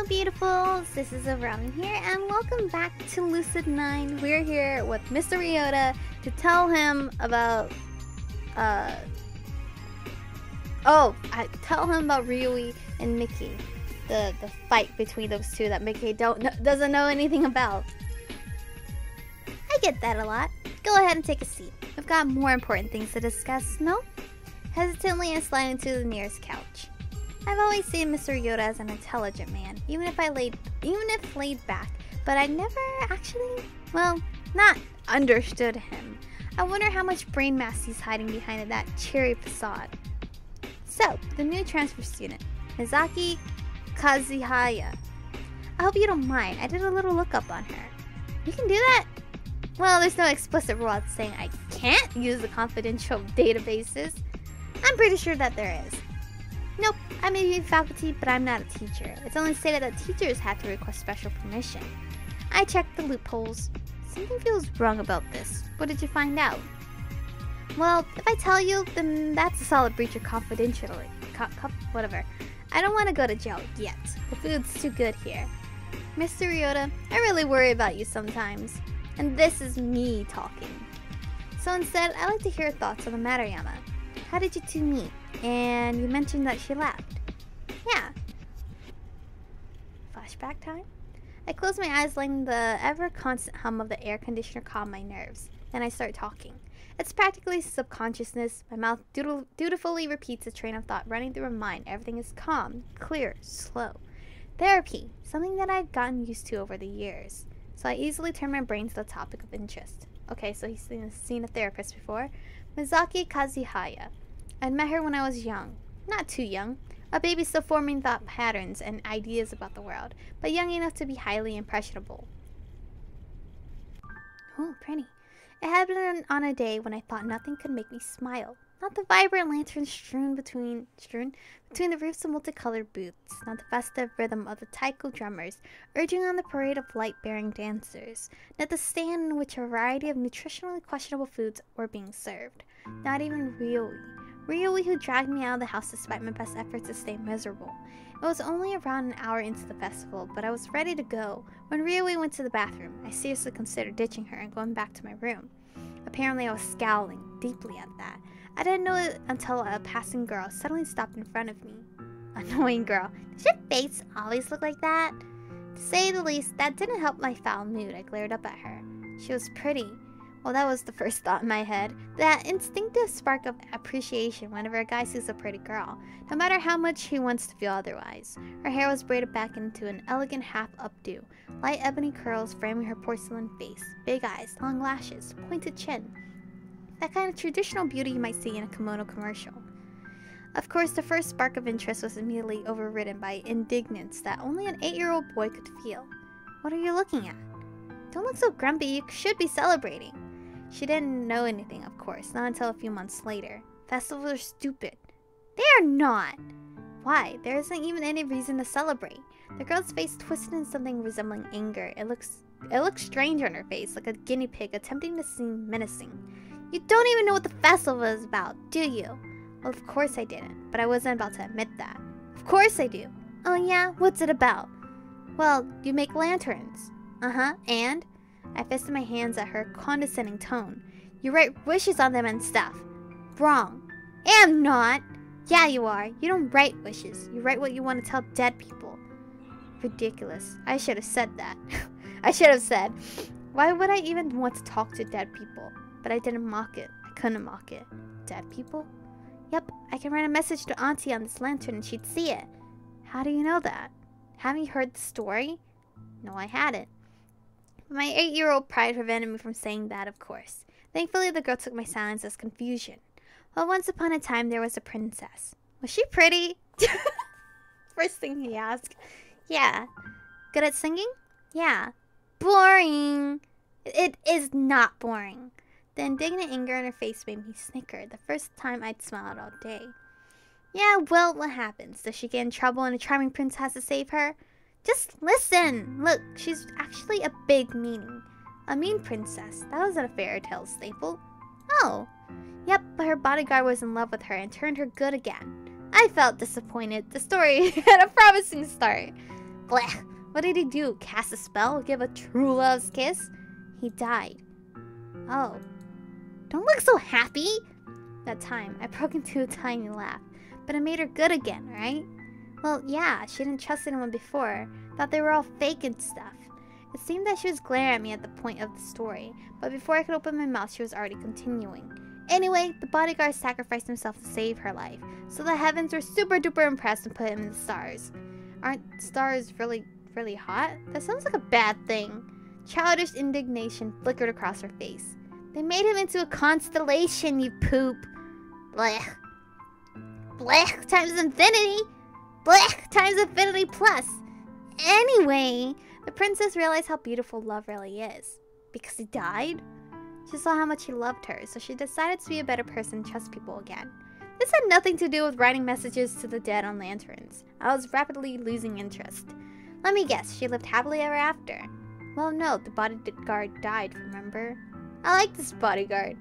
beautifuls, this is Aromie here, and welcome back to Lucid9. We're here with Mr. Ryota to tell him about, tell him about Ryui and Mickey. The fight between those two that Mickey doesn't know anything about. I get that a lot. Go ahead and take a seat. We've got more important things to discuss, no? Hesitantly, I slide into the nearest couch. I've always seen Mr. Ryota as an intelligent man, even if laid back, but I never actually, not understood him. I wonder how much brain mass he's hiding behind that cheery facade. So, the new transfer student, Mizaki Kazuhaya. I hope you don't mind, I did a little lookup on her. You can do that? Well, there's no explicit rule saying I can't use the confidential databases. I'm pretty sure that there is. Nope, I may be faculty, but I'm not a teacher. It's only stated that teachers have to request special permission. I checked the loopholes. Something feels wrong about this. What did you find out? Well, if I tell you, then that's a solid breach of confidentiality. Whatever. I don't want to go to jail yet. The food's too good here. Mr. Ryota, I really worry about you sometimes. And this is me talking. So instead, I'd like to hear your thoughts on the matter, Yama. How did you two meet? And you mentioned that she left. Yeah. Flashback time? I close my eyes, letting the ever-constant hum of the air conditioner calm my nerves. Then I start talking. It's practically subconsciousness. My mouth dutifully repeats a train of thought running through my mind. Everything is calm, clear, slow. Therapy. Something that I've gotten used to over the years. So I easily turn my brain to the topic of interest. Okay, so he's seen a therapist before. Mizaki Kazuhaya. I'd met her when I was young. Not too young. A baby still forming thought patterns and ideas about the world, but young enough to be highly impressionable. Oh, pretty. It happened on a day when I thought nothing could make me smile. Not the vibrant lanterns strewn between the roofs of multicolored booths, not the festive rhythm of the taiko drummers urging on the parade of light-bearing dancers, not the stand in which a variety of nutritionally questionable foods were being served. Not even Ryui, who dragged me out of the house despite my best efforts to stay miserable. It was only around an hour into the festival, but I was ready to go. When Ryui went to the bathroom, I seriously considered ditching her and going back to my room. Apparently I was scowling deeply at that. I didn't know it until a passing girl suddenly stopped in front of me. Annoying girl. Does your face always look like that? To say the least, that didn't help my foul mood. I glared up at her. She was pretty. Well, that was the first thought in my head. That instinctive spark of appreciation whenever a guy sees a pretty girl, no matter how much he wants to feel otherwise. Her hair was braided back into an elegant half-updo, light ebony curls framing her porcelain face, big eyes, long lashes, pointed chin. That kind of traditional beauty you might see in a kimono commercial. Of course, the first spark of interest was immediately overridden by indignance that only an 8-year-old boy could feel. What are you looking at? Don't look so grumpy, you should be celebrating. She didn't know anything, of course, not until a few months later. Festivals are stupid. They are not! Why? There isn't even any reason to celebrate. The girl's face twisted in something resembling anger. It looks strange on her face, like a guinea pig attempting to seem menacing. You don't even know what the festival is about, do you? Well, of course I didn't, but I wasn't about to admit that. Of course I do. Oh yeah? What's it about? Well, you make lanterns. Uh-huh, and? I fisted my hands at her condescending tone. You write wishes on them and stuff. Wrong. Am not. Yeah, you are. You don't write wishes. You write what you want to tell dead people. Ridiculous. I should have said that. I should have said, why would I even want to talk to dead people? But I didn't mock it. I couldn't mock it. Dead people? Yep, I can write a message to Auntie on this lantern and she'd see it. How do you know that? Haven't you heard the story? No, I hadn't. My 8-year-old pride prevented me from saying that, of course. Thankfully, the girl took my silence as confusion. Well, once upon a time, there was a princess. Was she pretty? First thing he asked. Yeah. Good at singing? Yeah. Boring. It is not boring. The indignant anger on her face made me snicker, the first time I'd smiled all day. Yeah, well, what happens? Does she get in trouble and a charming prince has to save her? Just listen! Look, she's actually a big meanie. A mean princess. That wasn't a fairy tale staple. Oh. Yep, but her bodyguard was in love with her and turned her good again. I felt disappointed. The story had a promising start. Blech. What did he do? Cast a spell? Give a true love's kiss? He died. Oh. Don't look so happy! That time, I broke into a tiny laugh. But it made her good again, right? Well, yeah, she didn't trust anyone before. Thought they were all fake and stuff. It seemed that she was glaring at me at the point of the story, but before I could open my mouth, she was already continuing. Anyway, the bodyguard sacrificed himself to save her life, so the heavens were super duper impressed and put him in the stars. Aren't stars really hot? That sounds like a bad thing. Childish indignation flickered across her face. They made him into a constellation, you poop. Blech. Blech times infinity. Blech times infinity plus. Anyway, the princess realized how beautiful love really is. Because he died? She saw how much he loved her, so she decided to be a better person and trust people again. This had nothing to do with writing messages to the dead on lanterns. I was rapidly losing interest. Let me guess, she lived happily ever after. Well, no, the bodyguard died, remember? I like this bodyguard.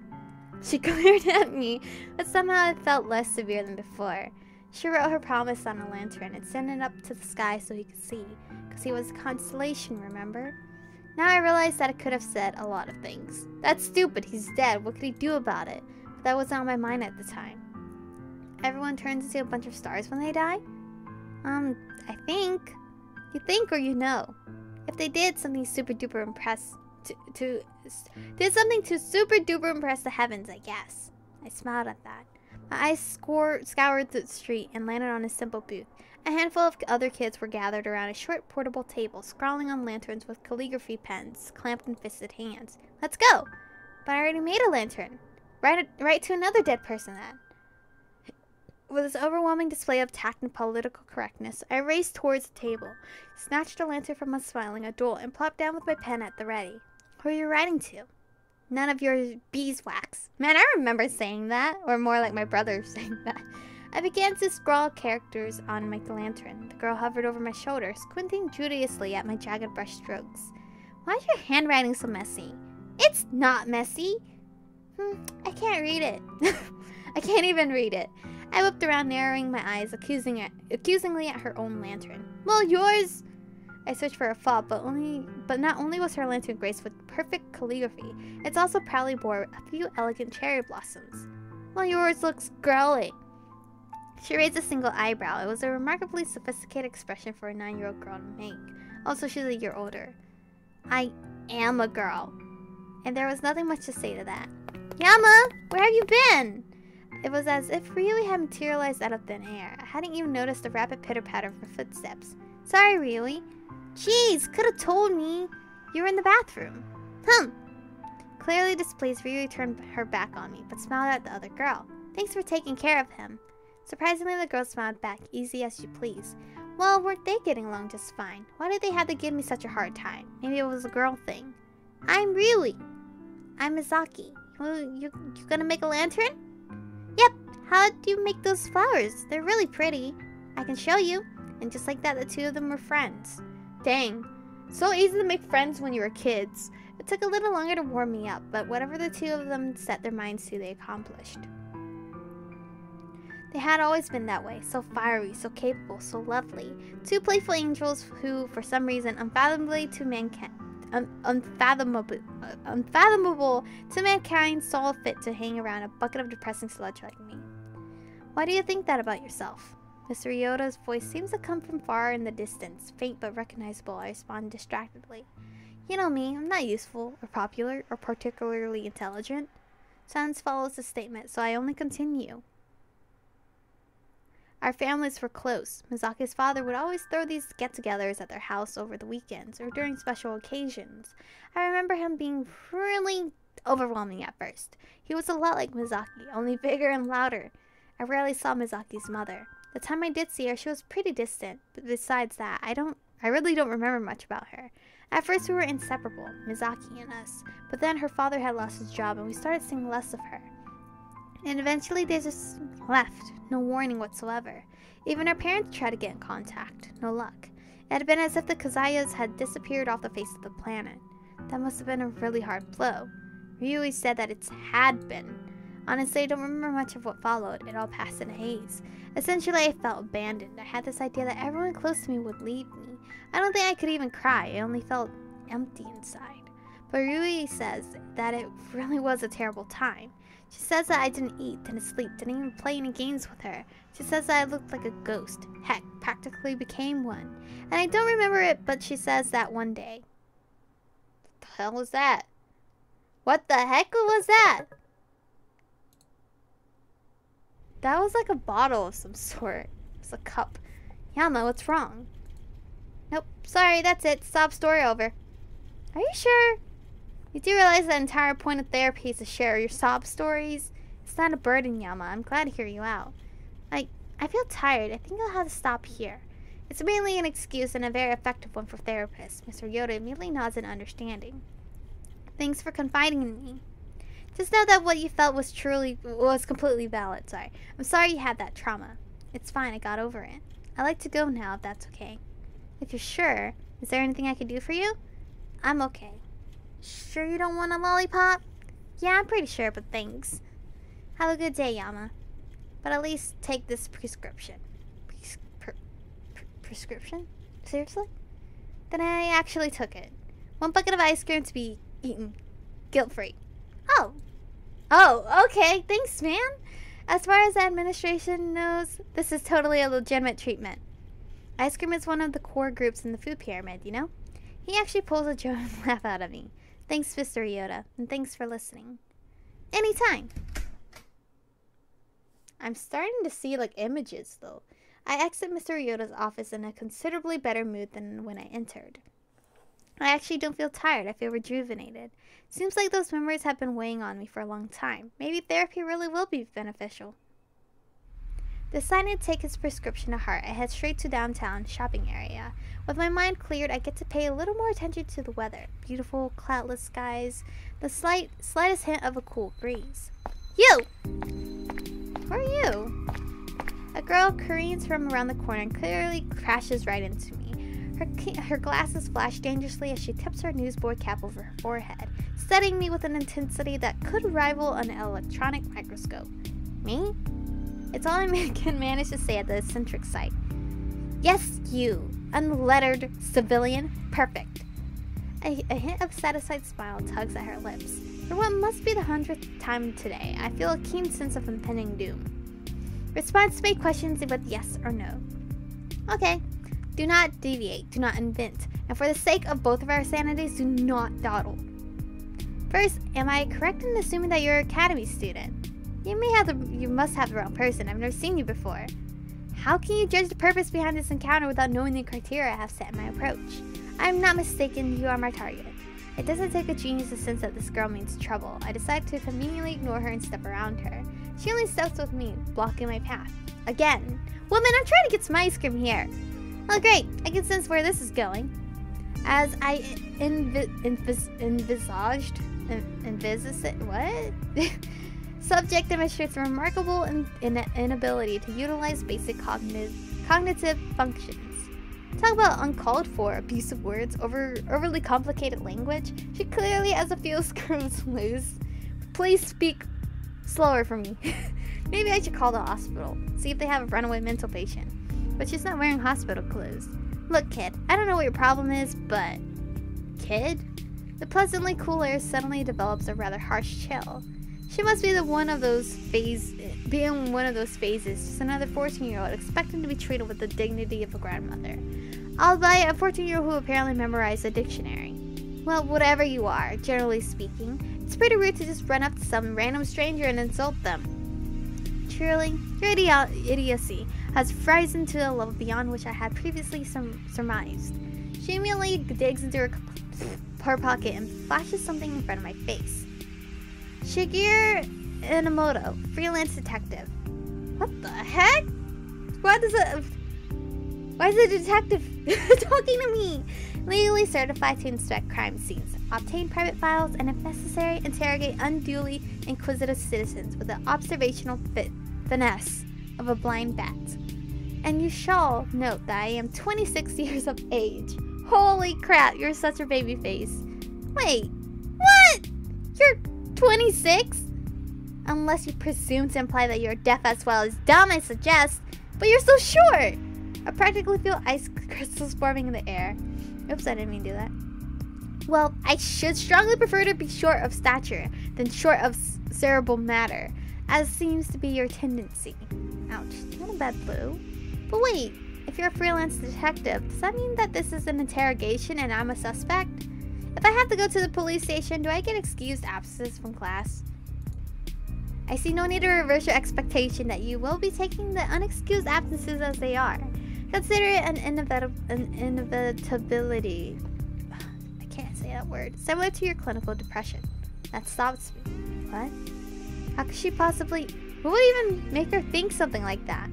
She glared at me, but somehow it felt less severe than before. She wrote her promise on a lantern and sent it up to the sky so he could see, because he was a constellation, remember? Now I realized that it could have said a lot of things. That's stupid, he's dead, what could he do about it? But that wasn't on my mind at the time. Everyone turns into a bunch of stars when they die? I think. You think or you know? If they did something super duper impress did something to super duper impress the heavens, I guess. I smiled at that. My eyes scoured the street and landed on a simple booth. A handful of other kids were gathered around a short portable table, scrawling on lanterns with calligraphy pens clamped in fisted hands. Let's go! But I already made a lantern. Write to another dead person then. With this overwhelming display of tact and political correctness, I raced towards the table, snatched a lantern from a smiling adult, and plopped down with my pen at the ready. Who are you writing to? None of your beeswax. Man, I remember saying that, or more like my brother saying that. I began to scrawl characters on my lantern. The girl hovered over my shoulder, squinting judiciously at my jagged brush strokes. Why is your handwriting so messy? It's not messy. I can't read it. I can't even read it. I whipped around, narrowing my eyes accusingly at her own lantern. Well, yours... I searched for a fault, but not only was her lantern graced with perfect calligraphy, it also proudly bore a few elegant cherry blossoms. Well, yours looks girly. She raised a single eyebrow. It was a remarkably sophisticated expression for a 9-year-old girl to make. Also, she's a year older. I am a girl. And there was nothing much to say to that. Yama, where have you been? It was as if Ryui had materialized out of thin air. I hadn't even noticed the rapid pitter-patter of her footsteps. Sorry, Ryui. Jeez, could have told me. You were in the bathroom. Clearly displeased, Ryui turned her back on me, but smiled at the other girl. Thanks for taking care of him. Surprisingly, the girl smiled back, easy as you please. Well, weren't they getting along just fine? Why did they have to give me such a hard time? Maybe it was a girl thing. I'm Ryui. I'm Mizaki. You gonna make a lantern? Yep. How do you make those flowers? They're really pretty. I can show you. And just like that, the two of them were friends. Dang. So easy to make friends when you were kids. It took a little longer to warm me up, but whatever the two of them set their minds to, they accomplished. They had always been that way, so fiery, so capable, so lovely. Two playful angels who, for some reason, unfathomable to mankind, saw fit to hang around a bucket of depressing sludge like me. Why do you think that about yourself? Mr. Ryota's voice seems to come from far in the distance, faint but recognizable. I respond distractedly. You know me, I'm not useful, or popular, or particularly intelligent. Silence follows the statement, so I only continue. Our families were close. Mizaki's father would always throw these get-togethers at their house over the weekends, or during special occasions. I remember him being really overwhelming at first. He was a lot like Mizaki, only bigger and louder. I rarely saw Mizaki's mother. The time I did see her, she was pretty distant, but besides that, I really don't remember much about her. At first we were inseparable, Mizaki and us, but then her father had lost his job and we started seeing less of her. And eventually they just left, no warning whatsoever. Even our parents tried to get in contact, no luck. It had been as if the Kazayas had disappeared off the face of the planet. That must have been a really hard blow. Ryui said that it had been. Honestly, I don't remember much of what followed. It all passed in a haze. Essentially, I felt abandoned. I had this idea that everyone close to me would leave me. I don't think I could even cry. I only felt empty inside. But Rui says that it really was a terrible time. She says that I didn't eat, didn't sleep, didn't even play any games with her. She says that I looked like a ghost. Heck, practically became one. And I don't remember it, but she says that one day. What the hell was that? What the heck was that? That was like a bottle of some sort. It's a cup. Yama, what's wrong? Nope, sorry, that's it. Sob story over. Are you sure? You do realize the entire point of therapy is to share your sob stories? It's not a burden, Yama. I'm glad to hear you out. I feel tired. I think I'll have to stop here. It's mainly an excuse and a very effective one for therapists. Mr. Yoda immediately nods in understanding. Thanks for confiding in me. Just know that what you felt was completely valid. I'm sorry you had that trauma. It's fine, I got over it. I'd like to go now if that's okay. If you're sure, is there anything I can do for you? I'm okay. Sure you don't want a lollipop? Yeah, I'm pretty sure, but thanks. Have a good day, Yama. But at least take this prescription. Prescription? Seriously? Then I actually took it. 1 bucket of ice cream to be eaten. Guilt-free. Oh, okay. Thanks, man. As far as the administration knows, this is totally a legitimate treatment. Ice cream is one of the core groups in the food pyramid, you know? He actually pulls a joke and laugh out of me. Thanks, Mr. Yoda, and thanks for listening. Anytime. I'm starting to see, like, images, though. I exit Mr. Yoda's office in a considerably better mood than when I entered. I actually don't feel tired. I feel rejuvenated. Seems like those memories have been weighing on me for a long time. Maybe therapy really will be beneficial. Deciding to take his prescription to heart, I head straight to downtown shopping area. With my mind cleared, I get to pay a little more attention to the weather. Beautiful, cloudless skies, the slightest hint of a cool breeze. You! Who are you? A girl careens from around the corner and clearly crashes right into me. Her glasses flash dangerously as she tips her newsboard cap over her forehead, studying me with an intensity that could rival an electronic microscope. Me? It's all I can manage to say at the eccentric sight. Yes, you. Unlettered civilian. Perfect. A hint of satisfied smile tugs at her lips. For what must be the 100th time today, I feel a keen sense of impending doom. Response to my questions with yes or no. Okay. Do not deviate. Do not invent. And for the sake of both of our sanities, do not dawdle. First, am I correct in assuming that you're an academy student? You must have the wrong person. I've never seen you before. How can you judge the purpose behind this encounter without knowing the criteria I have set in my approach? I am not mistaken. You are my target. It doesn't take a genius to sense that this girl means trouble. I decide to conveniently ignore her and step around her. She only steps with me, blocking my path. Again. Woman, I'm trying to get some ice cream here. Oh great, I can sense where this is going. As I Subject demonstrates a remarkable inability to utilize basic cognitive functions. Talk about uncalled for, abusive words, overly complicated language. She clearly has a few screws loose. Please speak slower for me. Maybe I should call the hospital, see if they have a runaway mental patient. But she's not wearing hospital clothes. Look, kid, I don't know what your problem is, but... Kid? The pleasantly cool air suddenly develops a rather harsh chill. She must be one of those phases, just another 14-year-old expecting to be treated with the dignity of a grandmother. Albeit a 14-year-old who apparently memorized a dictionary. Well, whatever you are, generally speaking, it's pretty rude to just run up to some random stranger and insult them. Truly, your idiocy has risen to a level beyond which I had previously surmised. She immediately digs into her pocket and flashes something in front of my face. Shigeru Inamoto, freelance detective. What the heck? Why is the detective talking to me? Legally certified to inspect crime scenes, obtain private files, and if necessary, interrogate unduly inquisitive citizens with the observational finesse of a blind bat. And you shall note that I am 26 years of age. Holy crap, you're such a baby face. Wait, what? You're 26? Unless you presume to imply that you're deaf as well as dumb, I suggest. But you're so short. I practically feel ice crystals forming in the air. Oops, I didn't mean to do that. Well, I should strongly prefer to be short of stature than short of cerebral matter, as seems to be your tendency. Ouch, not a bad blow. But wait, if you're a freelance detective, does that mean that this is an interrogation and I'm a suspect? If I have to go to the police station, do I get excused absences from class? I see no need to reverse your expectation that you will be taking the unexcused absences as they are. Consider it an inevitability. I can't say that word. Similar to your clinical depression. That stops me. What? How could she possibly... What would even make her think something like that?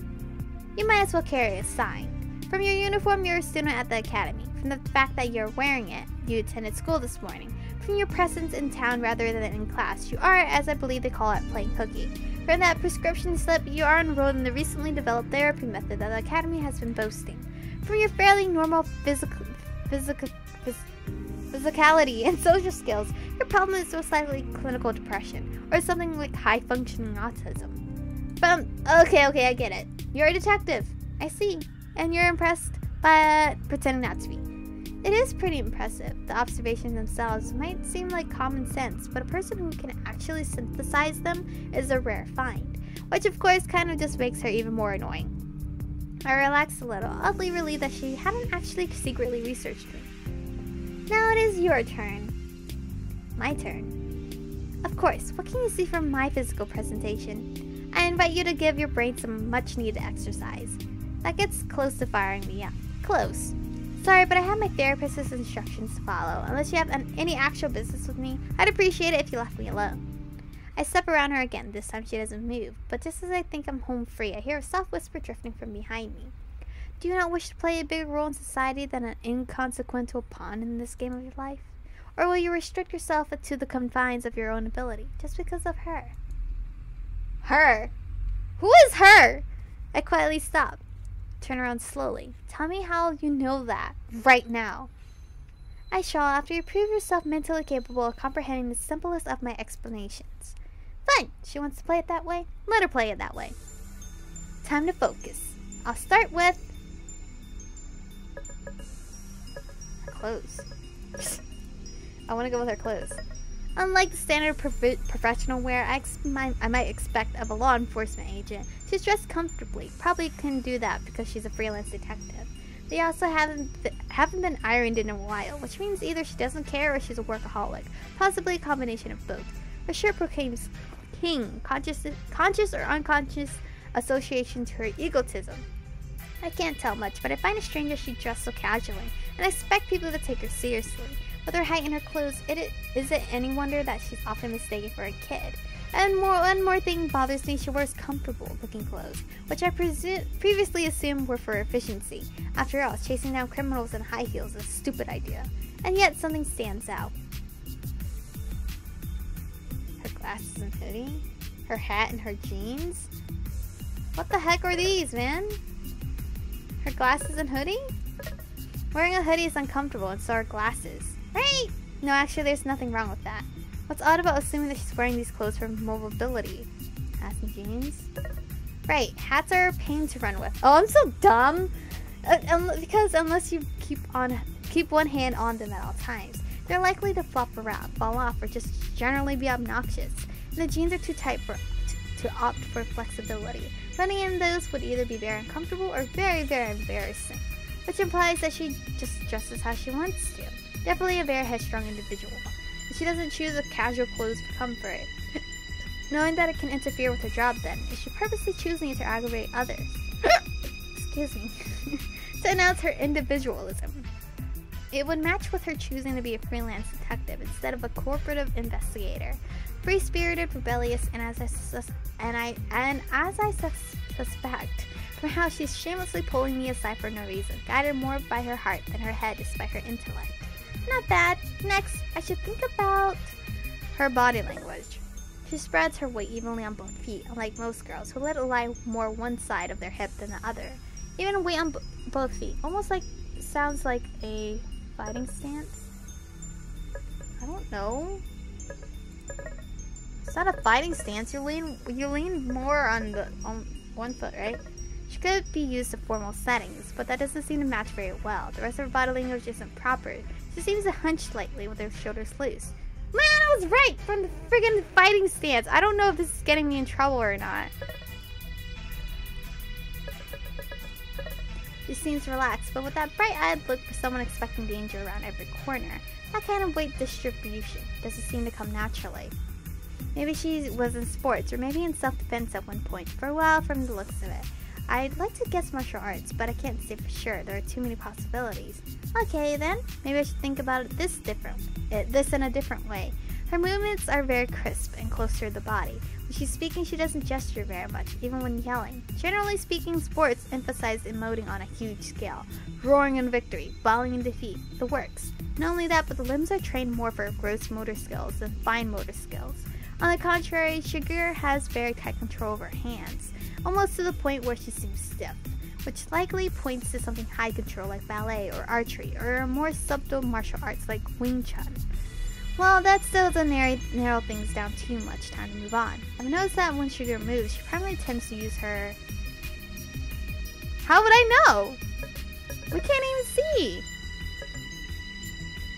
You might as well carry a sign. From your uniform, you're a student at the academy. From the fact that you're wearing it, you attended school this morning. From your presence in town rather than in class, you are, as I believe they call it, playing hooky. From that prescription slip, you are enrolled in the recently developed therapy method that the academy has been boasting. From your fairly normal physicality and social skills, your problem is most likely clinical depression, or something like high-functioning autism. But, okay, I get it. You're a detective. I see. And you're impressed, but pretending not to be. It is pretty impressive. The observations themselves might seem like common sense, but a person who can actually synthesize them is a rare find, which of course kind of just makes her even more annoying. I relaxed a little, oddly relieved that she hadn't actually secretly researched me. Now it is your turn. My turn. Of course, what can you see from my physical presentation? I invite you to give your brain some much-needed exercise. That gets close to firing me up. Close. Sorry, but I have my therapist's instructions to follow. Unless you have any actual business with me, I'd appreciate it if you left me alone. I step around her again. This time she doesn't move, but just as I think I'm home free, I hear a soft whisper drifting from behind me. Do you not wish to play a bigger role in society than an inconsequential pawn in this game of your life? Or will you restrict yourself to the confines of your own ability, just because of her? Her? Who is her? I quietly stop. Turn around slowly. Tell me how you know that, right now. I shall, after you prove yourself mentally capable of comprehending the simplest of my explanations. Fine, she wants to play it that way. Let her play it that way. Time to focus. I'll start with... her clothes. I want to go with her clothes. Unlike the standard professional wear I might expect of a law enforcement agent, she's dressed comfortably. Probably can do that because she's a freelance detective. They also haven't been ironed in a while, which means either she doesn't care or she's a workaholic. Possibly a combination of both. Her shirt proclaims king, conscious or unconscious association to her egotism. I can't tell much, but I find it strange that she dressed so casually, and I expect people to take her seriously. With her height and her clothes, is it any wonder that she's often mistaken for a kid? And one more thing bothers me, she wears comfortable-looking clothes, which I previously assumed were for efficiency. After all, chasing down criminals in high heels is a stupid idea. And yet, something stands out. Her glasses and hoodie? Her hat and her jeans? What the heck are these, man? Her glasses and hoodie? Wearing a hoodie is uncomfortable, and so are glasses. Right? No, actually, there's nothing wrong with that. What's odd about assuming that she's wearing these clothes for mobility? Hats and jeans? Right, hats are a pain to run with. Oh, I'm so dumb! Because unless you keep one hand on them at all times, they're likely to flop around, fall off, or just generally be obnoxious. And the jeans are too tight to opt for flexibility. Running in those would either be very uncomfortable or very, very embarrassing, which implies that she just dresses how she wants to. Definitely a very headstrong individual. But she doesn't choose the casual clothes for comfort. Knowing that it can interfere with her job then, is she purposely choosing it to aggravate others? Excuse me. To announce her individualism. It would match with her choosing to be a freelance detective instead of a corporative investigator. Free-spirited, rebellious, and as I suspect, from how she's shamelessly pulling me aside for no reason, guided more by her heart than her head despite her intellect. Not bad. Next, I should think about her body language. She spreads her weight evenly on both feet, unlike most girls who let it lie more one side of their hip than the other. Even weight on both feet, almost like sounds like a fighting stance. I don't know. It's not a fighting stance. You lean more on one foot, right? She could be used in formal settings, but that doesn't seem to match very well. The rest of her body language isn't proper. She seems to hunch slightly with her shoulders loose. Man, I was right from the friggin' fighting stance. I don't know if this is getting me in trouble or not. She seems relaxed, but with that bright-eyed look for someone expecting danger around every corner. That kind of weight distribution doesn't seem to come naturally. Maybe she was in sports, or maybe in self-defense at one point. For a while, from the looks of it. I'd like to guess martial arts, but I can't say for sure. There are too many possibilities. Okay, then. Maybe I should think about this in a different way. Her movements are very crisp and close to the body. When she's speaking, she doesn't gesture very much, even when yelling. Generally speaking, sports emphasize emoting on a huge scale. Roaring in victory, bawling in defeat, the works. Not only that, but the limbs are trained more for gross motor skills than fine motor skills. On the contrary, Shiger has very tight control over her hands, almost to the point where she seems stiff, which likely points to something high control like ballet or archery, or more subtle martial arts like Wing Chun. Well, that still doesn't narrow things down too much. Time to move on. I've noticed that when Shiger moves, she primarily tends to use her... How would I know? We can't even see!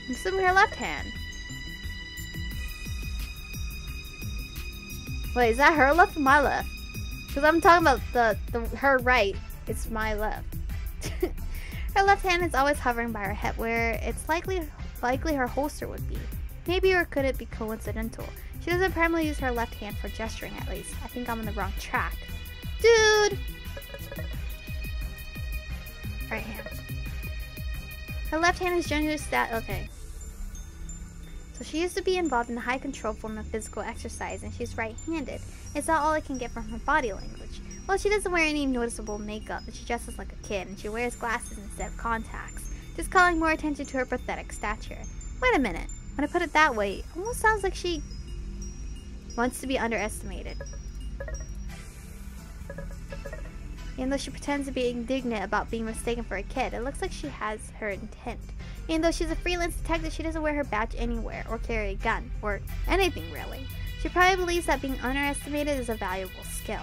I'm assuming her left hand. Wait, is that her left or my left? Because I'm talking about her right. It's my left. Her left hand is always hovering by her hip, where it's likely her holster would be. Maybe, or could it be coincidental? She doesn't primarily use her left hand for gesturing, at least. I think I'm on the wrong track. Dude! Right hand. Her left hand is generally okay. So she used to be involved in a high control form of physical exercise, and she's right-handed. It's not all I can get from her body language. Well, she doesn't wear any noticeable makeup, but she dresses like a kid, and she wears glasses instead of contacts, just calling more attention to her pathetic stature. Wait a minute. When I put it that way, it almost sounds like she wants to be underestimated. Even though she pretends to be indignant about being mistaken for a kid, it looks like she has her intent. Even though she's a freelance detective, she doesn't wear her badge anywhere, or carry a gun, or anything really. She probably believes that being underestimated is a valuable skill.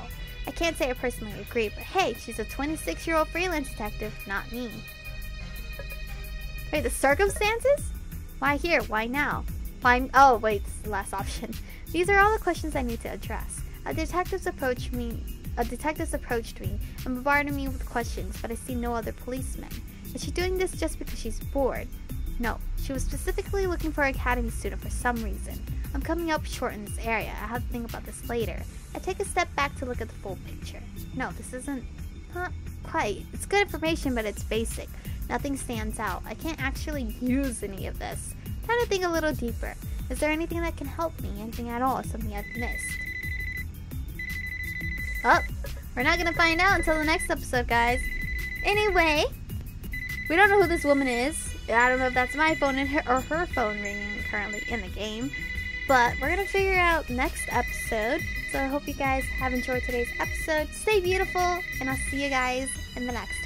I can't say I personally agree, but hey, she's a 26-year-old freelance detective, not me. Wait, the circumstances? Why here? Why now? Why? Oh, wait, this is the last option. These are all the questions I need to address. A detective's approached me and bombarded me with questions, but I see no other policemen. Is she doing this just because she's bored? No, she was specifically looking for an academy student for some reason. I'm coming up short in this area. I have to think about this later. I take a step back to look at the full picture. No, this isn't... not quite. It's good information, but it's basic. Nothing stands out. I can't actually use any of this. Trying to think a little deeper. Is there anything that can help me? Anything at all? Something I've missed? Oh, we're not gonna find out until the next episode, guys. Anyway, we don't know who this woman is. I don't know if that's my phone or her phone ringing currently in the game. But we're gonna figure out next episode. So I hope you guys have enjoyed today's episode. Stay beautiful, and I'll see you guys in the next one.